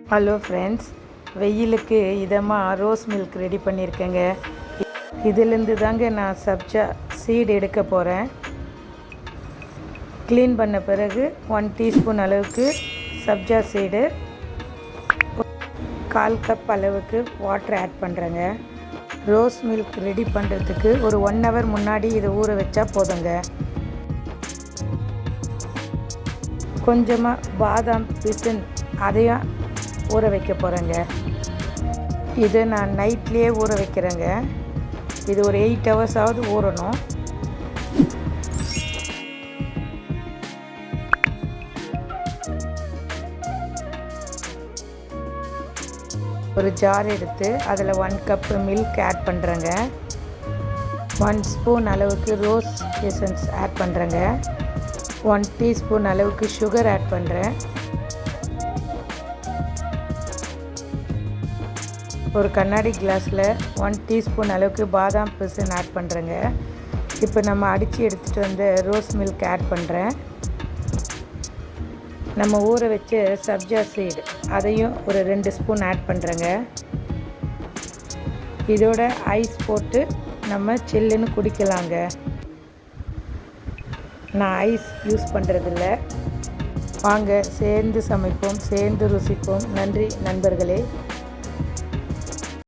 Hello friends, வெயிலுக்கு இதமாக rose milk ready பண்ணியிருக்கேங்க. இதிலேருந்து தாங்க நான் சப்ஜா சீடு எடுக்க போகிறேன். க்ளீன் பண்ண பிறகு 1 டீஸ்பூன் அளவுக்கு சப்ஜா சீடு, 1/4 கப் அளவுக்கு வாட்டர் ஆட் பண்ணுறேங்க. ரோஸ் மில்க் ரெடி பண்ணுறதுக்கு ஒரு 1 ஹவர் முன்னாடி இதை ஊற வச்சா போதுங்க. கொஞ்சமாக பாதாம் பிசின் அதையும் ஊற வைக்க போகிறேங்க. இதை நான் நைட்லேயே ஊற வைக்கிறேங்க. இது ஒரு 8 ஹவர்ஸாவது ஊறணும். ஒரு ஜார் எடுத்து அதில் 1 கப் மில்க் ஆட் பண்ணுறேங்க. 1 ஸ்பூன் அளவுக்கு ரோஸ் எசன்ஸ் ஆட் பண்ணுறேங்க. 1 டீஸ்பூன் அளவுக்கு சுகர் ஆட் பண்ணுறேன். ஒரு கண்ணாடி கிளாஸில் 1 டீஸ்பூன் அளவுக்கு பாதாம் பிசின் ஆட் பண்ணுறேங்க. இப்போ நம்ம அடித்து எடுத்துகிட்டு வந்த ரோஸ் மில்க் ஆட் பண்ணுறேன். நம்ம ஊற வச்ச சப்ஜா சீடு அதையும் ஒரு 2 ஸ்பூன் ஆட் பண்ணுறேங்க. இதோட ஐஸ் போட்டு நம்ம சில்லுன்னு குடிக்கலாங்க. நான் ஐஸ் யூஸ் பண்ணுறதில்ல. வாங்க சேர்ந்து சமைப்போம், சேர்ந்து ருசிப்போம். நன்றி நண்பர்களே.